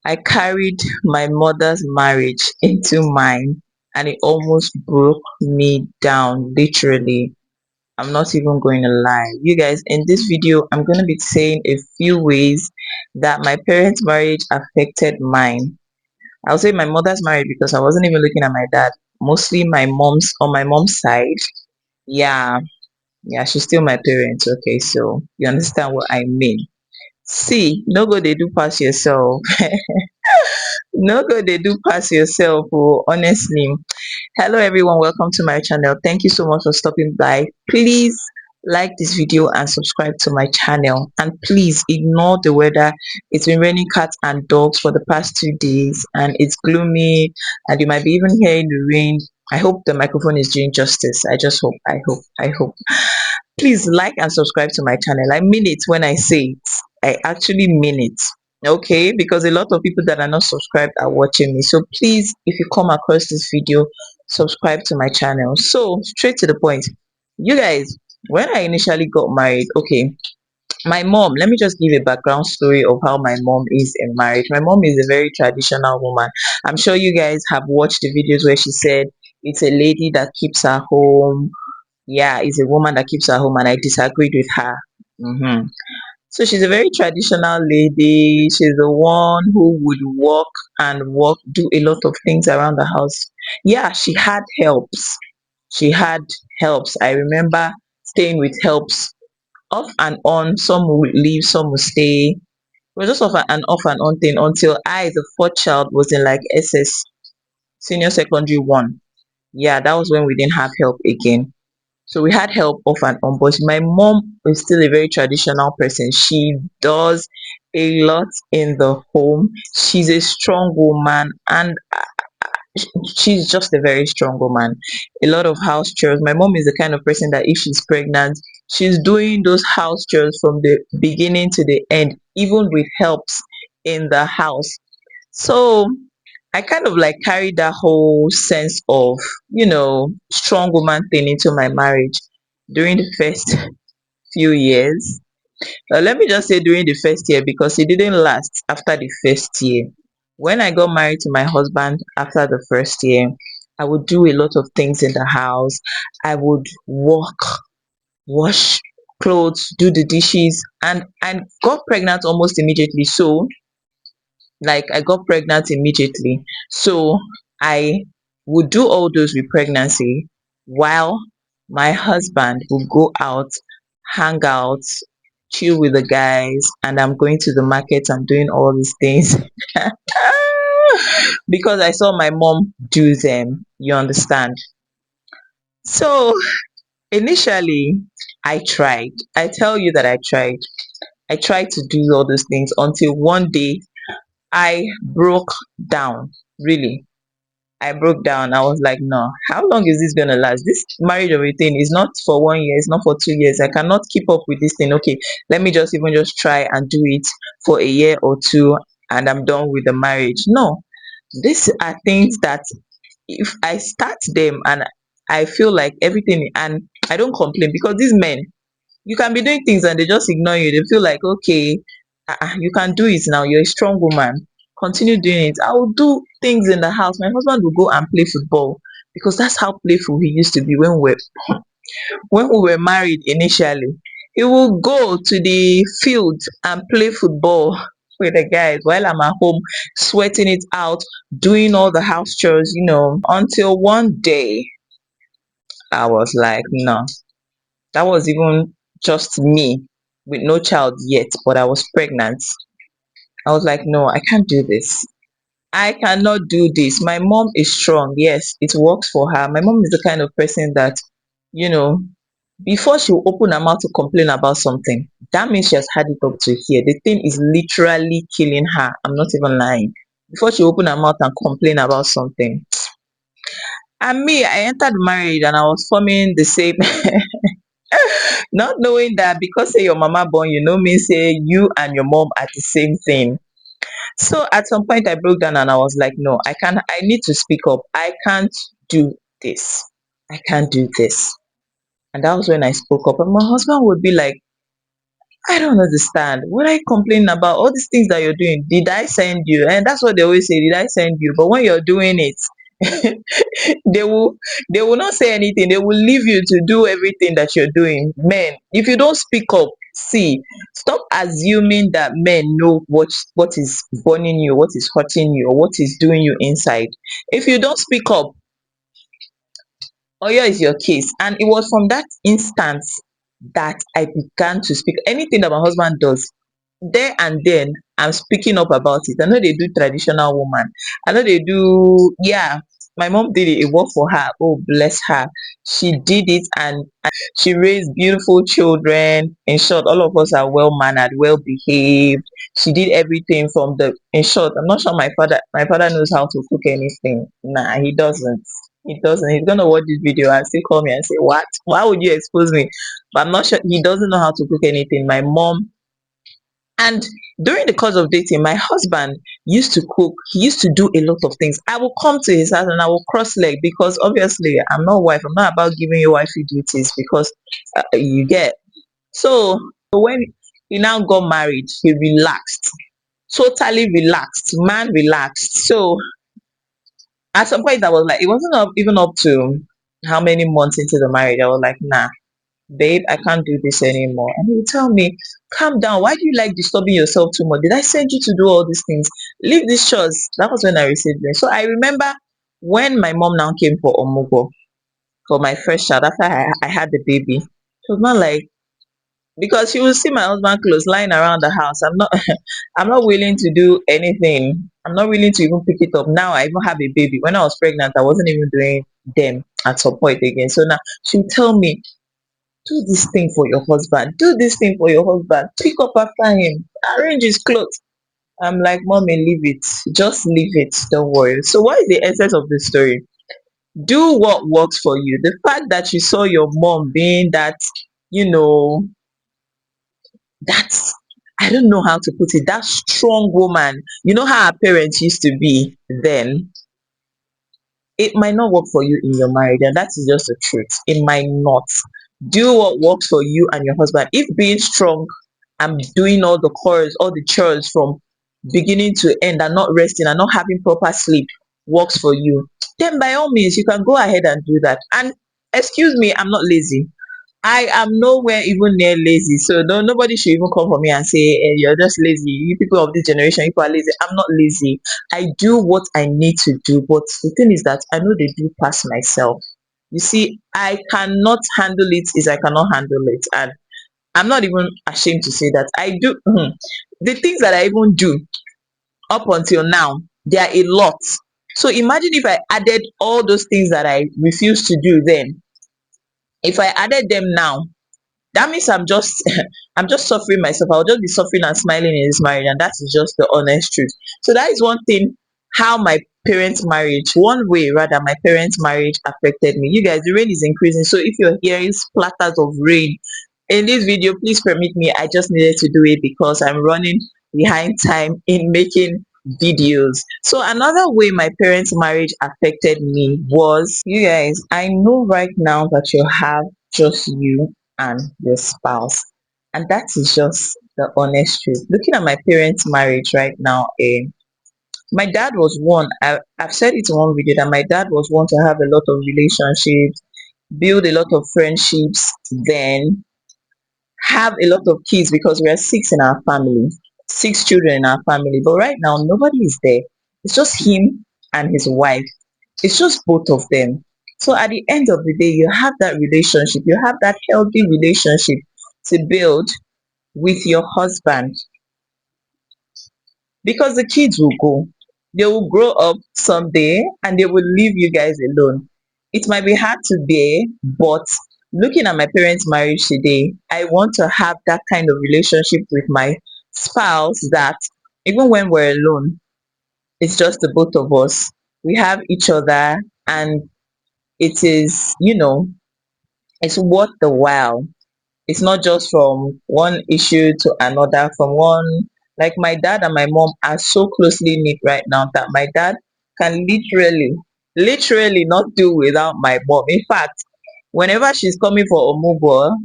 I carried my mother's marriage into mine and it almost broke me down, literally. I'm not even going to lie. You guys, in this video, I'm going to be saying a few ways that my parents' marriage affected mine. I'll say my mother's marriage because I wasn't even looking at my dad. Mostly my mom's, on my mom's side. Yeah, yeah, she's still my parents. Okay, so you understand what I mean. See, no go they do pass yourself. No go they do pass yourself. Oh, honestly. Hello everyone, welcome to my channel. Thank you so much for stopping by. Please like this video and subscribe to my channel, and please ignore the weather. It's been raining cats and dogs for the past 2 days and it's gloomy and you might be even hearing the rain. I hope the microphone is doing justice. I just hope, I hope. Please like and subscribe to my channel. I mean it when I say it. I actually mean it. Okay, because a lot of people that are not subscribed are watching me. So please, if you come across this video, subscribe to my channel. So straight to the point. You guys, when I initially got married, okay, my mom, let me just give a background story of how my mom is in marriage. My mom is a very traditional woman. I'm sure you guys have watched the videos where she said it's a lady that keeps her home. Yeah, is a woman that keeps her home, and I disagreed with her. So she's a very traditional lady. She's the one who would walk and walk, do a lot of things around the house. Yeah, she had helps. She had helps. I remember staying with helps off and on. Some would leave, some would stay. It was just off and on thing until I, the fourth child, was in like SS, senior secondary one. Yeah, that was when we didn't have help again. So we had help off and on, but my mom is still a very traditional person. She does a lot in the home. She's a strong woman, and she's just a very strong woman. A lot of house chores. My mom is the kind of person that if she's pregnant, she's doing those house chores from the beginning to the end, even with helps in the house. So I kind of like carried that whole sense of, strong woman thing into my marriage during the first few years. Let me just say during the first year because it didn't last after the first year. When I got married to my husband after the first year, I would do a lot of things in the house. I would walk, wash clothes, do the dishes, and I got pregnant almost immediately. So like I got pregnant immediately. So I would do all those with pregnancy while my husband would go out, hang out, chill with the guys, and I'm going to the market, I'm doing all these things. Because I saw my mom do them, you understand. So initially I tried. I tell you that I tried. I tried to do all those things until one day I broke down. Really, I broke down. I was like, no, how long is this gonna last? This marriage of a thing is not for 1 year, it's not for 2 years. I cannot keep up with this thing. Okay, let me just even just try and do it for a year or two and I'm done with the marriage. No, these are things that if I start them and I feel like everything, and I don't complain because these men, you can be doing things and they just ignore you. They feel like, okay, you can do it now. You're a strong woman. Continue doing it. I will do things in the house. My husband will go and play football because that's how playful he used to be when we were married initially. He will go to the field and play football with the guys while I'm at home sweating it out, doing all the house chores, until one day I was like, no, that was even just me with no child yet, but I was pregnant. I was like, no, I can't do this. I cannot do this. My mom is strong. Yes, it works for her. My mom is the kind of person that, you know, before she will open her mouth to complain about something, that means she has had it up to here. The thing is literally killing her. I'm not even lying. Before she open her mouth and complain about something. And me, I entered marriage and I was forming the same not knowing that because say your mama born you know mean say you and your mom are the same thing. So at some point I broke down and I was like, no, I need to speak up. I can't do this. I can't do this. And that was when I spoke up. And my husband would be like, I don't understand. What are you complaining about? All these things that you're doing, did I send you? And that's what they always say, did I send you? But when you're doing it, they will they will not say anything. They will leave you to do everything that you're doing. Men, if you don't speak up, see, stop assuming that men know what is burning you, what is hurting you, or what is doing you inside. If you don't speak up, Oyo is your case. And it was from that instance that I began to speak. Anything that my husband does, there and then I'm speaking up about it. I know they do traditional woman. I know they do, yeah. My mom did it, it worked for her. Oh, bless her. She did it, and she raised beautiful children. In short, all of us are well mannered, well behaved. She did everything from the, in short, I'm not sure my father knows how to cook anything. Nah, he doesn't. He doesn't. He's gonna watch this video and still call me and say, what? Why would you expose me? But I'm not sure, he doesn't know how to cook anything. My mom, and during the course of dating, my husband used to cook. He used to do a lot of things. I will come to his house and I will cross leg because obviously I'm not wife. I'm not about giving you wifey duties because you get. So when he now got married, he relaxed, totally relaxed, man relaxed. So at some point, I was like, it wasn't even up to how many months into the marriage. I was like, nah, babe, I can't do this anymore. And he would tell me, calm down. Why do you like disturbing yourself too much? Did I send you to do all these things? Leave these chores. That was when I received them. So I remember when my mom now came for Omugo for my first child after I had the baby. It was not like, because she will see my husband clothes lying around the house. I'm not I'm not willing to do anything. I'm not willing to even pick it up. Now I even have a baby. When I was pregnant, I wasn't even doing them at some point again. So now she'll tell me, do this thing for your husband, do this thing for your husband, pick up after him, arrange his clothes. I'm like, mommy, leave it, just leave it, don't worry. So what is the essence of the story? Do what works for you. The fact that you saw your mom being that, you know, that's, I don't know how to put it, that strong woman, you know how our parents used to be then, it might not work for you in your marriage, and that is just the truth. It might not. Do what works for you and your husband. If being strong and doing all the chores, all the chores from beginning to end, and not resting and not having proper sleep works for you, then by all means you can go ahead and do that. And excuse me, I'm not lazy. I am nowhere even near lazy. So no, nobody should even come for me and say, you're just lazy. You people of this generation, you people are lazy. I'm not lazy. I do what I need to do. But the thing is that I know they do pass myself. You see, I cannot handle it is I cannot handle it. And I'm not even ashamed to say that. I do the things that I even do up until now, they are a lot. So imagine if I added all those things that I refused to do then. If I added them now, that means I'm just I'm just suffering myself. I'll just be suffering and smiling in this marriage, and that is just the honest truth. So that is one thing, how my parents marriage, one way rather, my parents marriage affected me. You guys, the rain is increasing, so if you're hearing splatters of rain in this video, please permit me. I just needed to do it because I'm running behind time in making videos. So another way my parents marriage affected me was, you guys, I know right now that you have just you and your spouse, and that is just the honest truth. Looking at my parents marriage right now, my dad was one, I've said it in one video, that my dad was one to have a lot of relationships, build a lot of friendships, then have a lot of kids, because we are six in our family, six children in our family. But right now, nobody is there. It's just him and his wife. It's just both of them. So at the end of the day, you have that relationship, you have that healthy relationship to build with your husband, because the kids will go. They will grow up someday and they will leave you guys alone. It might be hard to bear, but looking at my parents' marriage today, I want to have that kind of relationship with my spouse that even when we're alone, it's just the both of us. We have each other, and it is, it's worth the while. It's not just from one issue to another, from one, like my dad and my mom are so closely knit right now that my dad can literally not do without my mom. In fact, whenever she's coming for Omugo,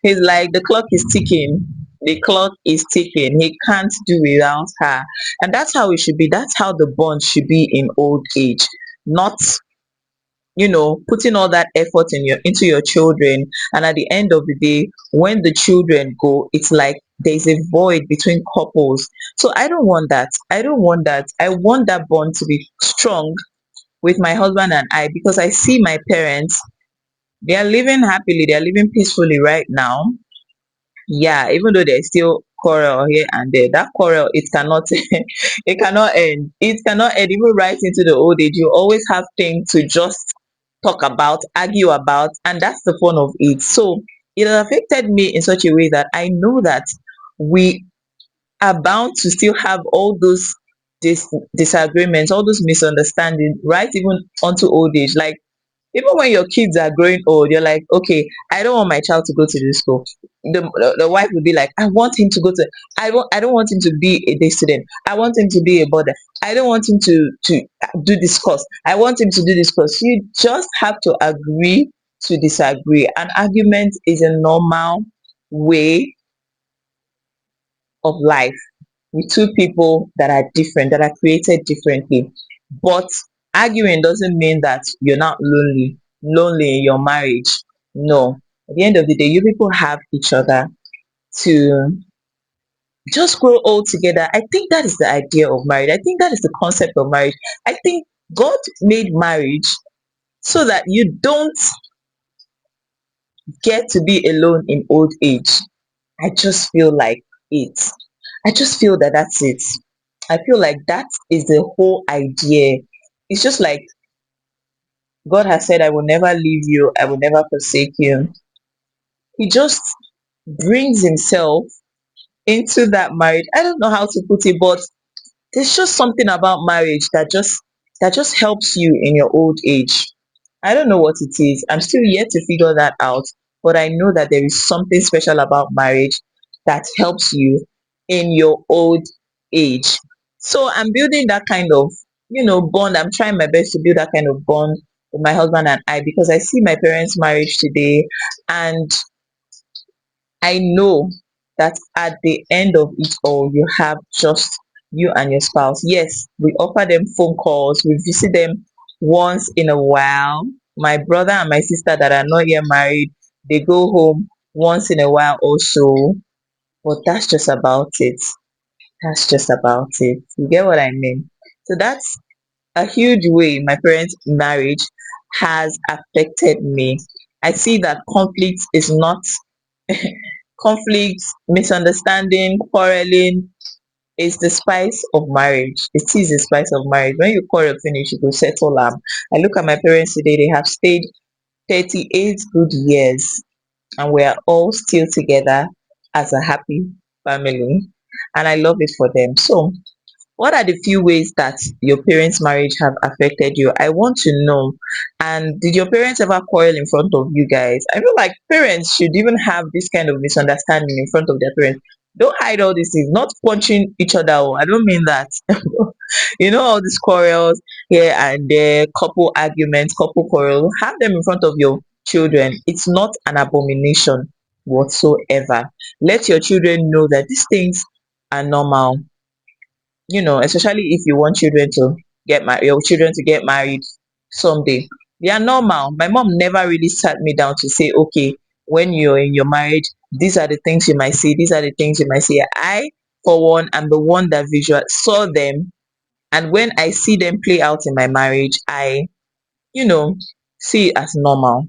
he's like, the clock is ticking. The clock is ticking. He can't do without her. And that's how it should be. That's how the bond should be in old age. Not, putting all that effort into your children, and at the end of the day, when the children go, it's like there's a void between couples. So I don't want that. I don't want that. I want that bond to be strong with my husband and I, because I see my parents, they are living happily, they are living peacefully right now. Yeah, even though there's still quarrel here and there, that quarrel, it cannot it cannot end. It cannot end. Even right into the old age, you always have things to just talk about, argue about, and that's the fun of it. So it has affected me in such a way that I know that we are bound to still have all those disagreements, all those misunderstandings, right, even onto old age. Like, even when your kids are growing old, you're like, okay, I don't want my child to go to this school. The wife will be like, I want him to go to, I don't want him to be a day student. I want him to be a border. I don't want him to do this course. I want him to do this course. You just have to agree to disagree. An argument is a normal way of life with two people that are different, that are created differently. But arguing doesn't mean that you're not lonely in your marriage. No. At the end of the day, you people have each other to just grow old together. I think that is the idea of marriage. I think that is the concept of marriage. I think God made marriage so that you don't get to be alone in old age. I just feel like it. I just feel that that's it. I feel like that is the whole idea. It's just like God has said, I will never leave you, I will never forsake you. He just brings himself into that marriage. I don't know how to put it, but there's just something about marriage that just helps you in your old age. I don't know what it is. I'm still yet to figure that out, but I know that there is something special about marriage that helps you in your old age. So I'm building that kind of, bond. I'm trying my best to build that kind of bond with my husband and I, because I see my parents' marriage today, and I know that at the end of it all, you have just you and your spouse. Yes, we offer them phone calls, we visit them once in a while. My brother and my sister that are not yet married, they go home once in a while also, but that's just about it. That's just about it. You get what I mean? So that's a huge way my parents' marriage has affected me. I see that conflict is not conflict, misunderstanding, quarreling is the spice of marriage. It is the spice of marriage. When you quarrel finish, you go settle am. I look at my parents today, they have stayed 38 good years, and we are all still together as a happy family. And I love it for them. So what are the few ways that your parents' marriage have affected you? I want to know. And did your parents ever quarrel in front of you guys? I feel like parents should even have this kind of misunderstanding in front of their parents. Don't hide all these things, not punching each other. Oh, I don't mean that. All these quarrels here and there, couple arguments, couple quarrels. Have them in front of your children. It's not an abomination whatsoever. Let your children know that these things are normal, especially if you want children to get married, your children to get married someday. They are normal. My mom never really sat me down to say, okay, when you're in your marriage, these are the things you might see, these are the things you might see. I, for one, am the one that visual saw them, and when I see them play out in my marriage, I, you know, see it as normal.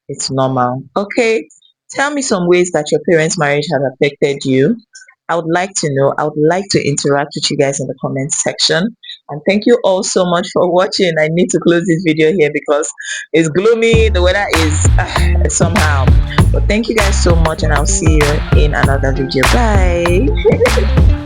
It's normal. Okay. Tell me some ways that your parents' marriage has affected you. I would like to know. I would like to interact with you guys in the comment section. And thank you all so much for watching. I need to close this video here because it's gloomy. The weather is somehow. But thank you guys so much, and I'll see you in another video. Bye.